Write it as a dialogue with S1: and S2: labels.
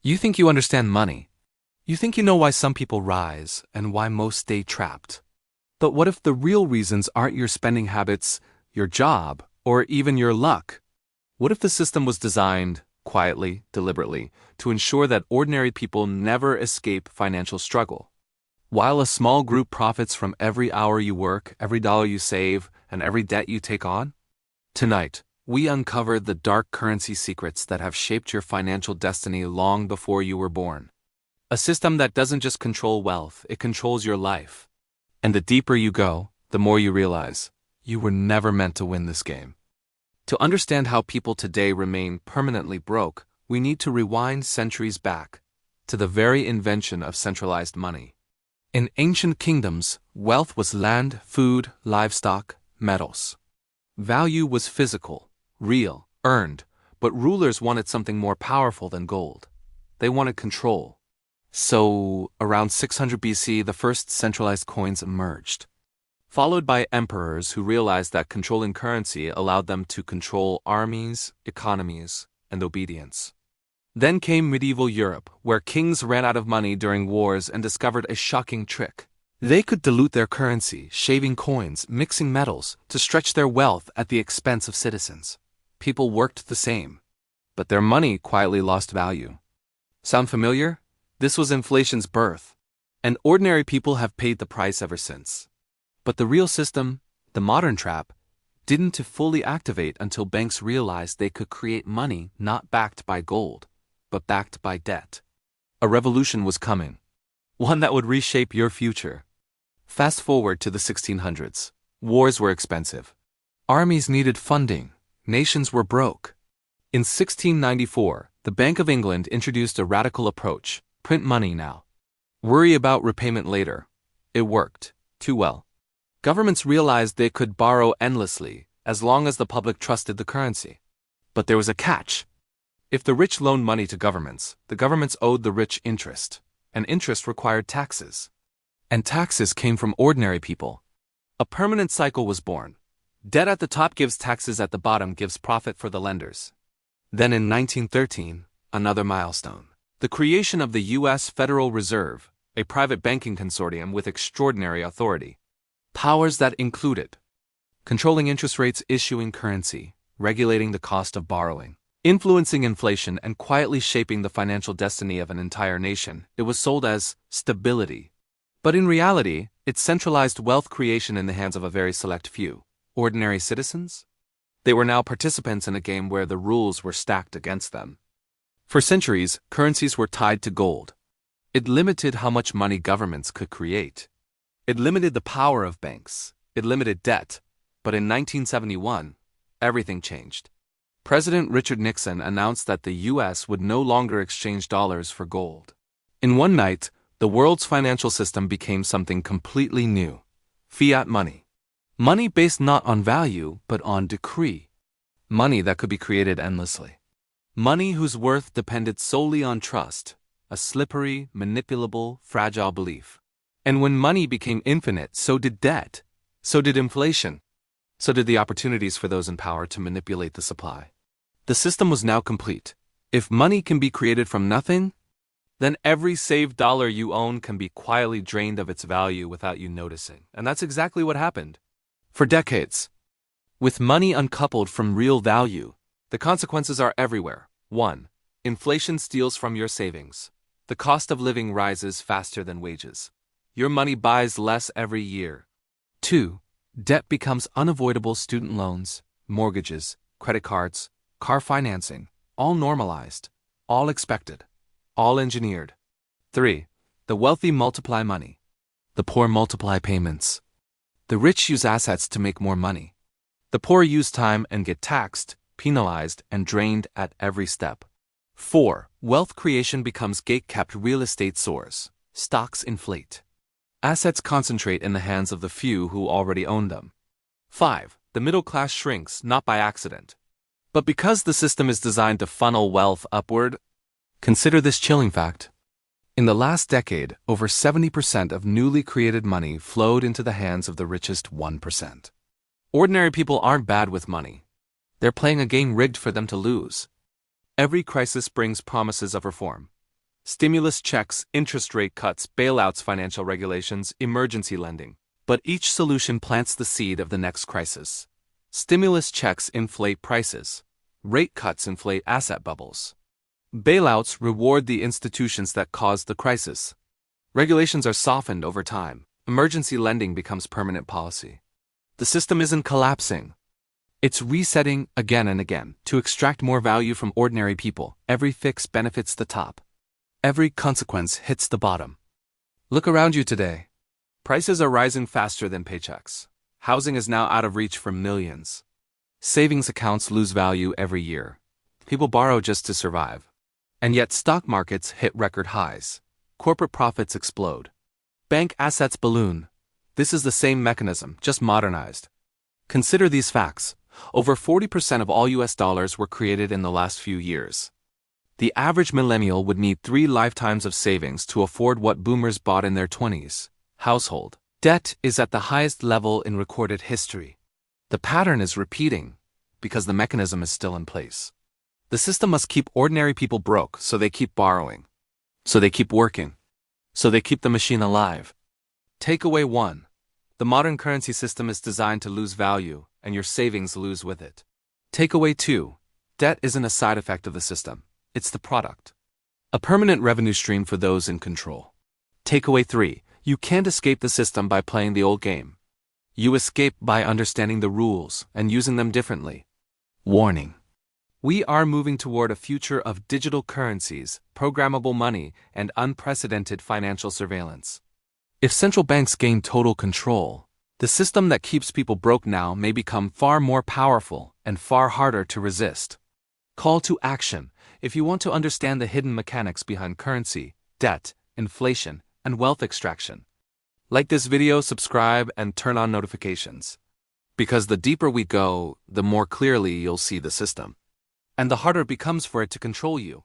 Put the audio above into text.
S1: You think you understand money. You think you know why some people rise and why most stay trapped. But what if the real reasons aren't your spending habits, your job, or even your luck? What if the system was designed, quietly, deliberately, to ensure that ordinary people never escape financial struggle? While a small group profits from every hour you work, every dollar you save, and every debt you take on? Tonight, we uncover the dark currency secrets that have shaped your financial destiny long before you were born. A system that doesn't just control wealth, it controls your life. And the deeper you go, the more you realize you were never meant to win this game. To understand how people today remain permanently broke, we need to rewind centuries back to the very invention of centralized money. In ancient kingdoms, wealth was land, food, livestock, metals. Value was physical, real, earned, but rulers wanted something more powerful than gold. They wanted control. So, around 600 BC, the first centralized coins emerged, followed by emperors who realized that controlling currency allowed them to control armies, economies, and obedience. Then came medieval Europe, where kings ran out of money during wars and discovered a shocking trick. They could dilute their currency, shaving coins, mixing metals, to stretch their wealth at the expense of citizens. People worked the same, but their money quietly lost value. Sound familiar? This was inflation's birth, and ordinary people have paid the price ever since. But the real system, the modern trap, didn't fully activate until banks realized they could create money not backed by gold, but backed by debt. A revolution was coming, one that would reshape your future. Fast forward to the 1600s. Wars were expensive. Armies needed funding. Nations were broke. In 1694, the Bank of England introduced a radical approach: print money now. Worry about repayment later. It worked too well. Governments realized they could borrow endlessly as long as the public trusted the currency. But there was a catch. If the rich loaned money to governments, the governments owed the rich interest, and interest required taxes. And taxes came from ordinary people. A permanent cycle was born. Debt at the top gives taxes at the bottom, gives profit for the lenders. Then in 1913, another milestone: the creation of the U.S. Federal Reserve, a private banking consortium with extraordinary authority. Powers that included controlling interest rates, issuing currency, regulating the cost of borrowing, influencing inflation, and quietly shaping the financial destiny of an entire nation. It was sold as stability. But in reality, it centralized wealth creation in the hands of a very select few. Ordinary citizens? They were now participants in a game where the rules were stacked against them. For centuries, currencies were tied to gold. It limited how much money governments could create. It limited the power of banks. It limited debt. But in 1971, everything changed. President Richard Nixon announced that the U.S. would no longer exchange dollars for gold. In one night, the world's financial system became something completely new: fiat money. Money based not on value, but on decree. Money that could be created endlessly. Money whose worth depended solely on trust, a slippery, manipulable, fragile belief. And when money became infinite, so did debt. So did inflation. So did the opportunities for those in power to manipulate the supply. The system was now complete. If money can be created from nothing, then every saved dollar you own can be quietly drained of its value without you noticing. And that's exactly what happened. For decades, with money uncoupled from real value, the consequences are everywhere. 1. Inflation steals from your savings. The cost of living rises faster than wages. Your money buys less every year. 2. Debt becomes unavoidable: student loans, mortgages, credit cards, car financing, all normalized, all expected, all engineered. 3. The wealthy multiply money. The poor multiply payments. The rich use assets to make more money. The poor use time and get taxed, penalized, and drained at every step. 4. Wealth creation becomes gate-kept: real estate soars. Stocks inflate. Assets concentrate in the hands of the few who already own them. 5. The middle class shrinks, not by accident, but because the system is designed to funnel wealth upward. Consider this chilling fact. In the last decade, over 70% of newly created money flowed into the hands of the richest 1%. Ordinary people aren't bad with money. They're playing a game rigged for them to lose. Every crisis brings promises of reform. Stimulus checks, interest rate cuts, bailouts, financial regulations, emergency lending. But each solution plants the seed of the next crisis. Stimulus checks inflate prices. Rate cuts inflate asset bubbles. Bailouts reward the institutions that caused the crisis. Regulations are softened over time. Emergency lending becomes permanent policy. The system isn't collapsing. It's resetting again and again to extract more value from ordinary people. Every fix benefits the top. Every consequence hits the bottom. Look around you today. Prices are rising faster than paychecks. Housing is now out of reach for millions. Savings accounts lose value every year. People borrow just to survive. And yet stock markets hit record highs. Corporate profits explode. Bank assets balloon. This is the same mechanism, just modernized. Consider these facts. Over 40% of all US dollars were created in the last few years. The average millennial would need 3 lifetimes of savings to afford what boomers bought in their 20s. Household debt is at the highest level in recorded history. The pattern is repeating because the mechanism is still in place. The system must keep ordinary people broke, so they keep borrowing. So they keep working. So they keep the machine alive. Takeaway 1. The modern currency system is designed to lose value, and your savings lose with it. Takeaway 2. Debt isn't a side effect of the system. It's the product. A permanent revenue stream for those in control. Takeaway 3. You can't escape the system by playing the old game. You escape by understanding the rules and using them differently. Warning. We are moving toward a future of digital currencies, programmable money, and unprecedented financial surveillance. If central banks gain total control, the system that keeps people broke now may become far more powerful and far harder to resist. Call to action. If you want to understand the hidden mechanics behind currency, debt, inflation, and wealth extraction, like this video, subscribe, and turn on notifications. Because the deeper we go, the more clearly you'll see the system. And the harder it becomes for it to control you.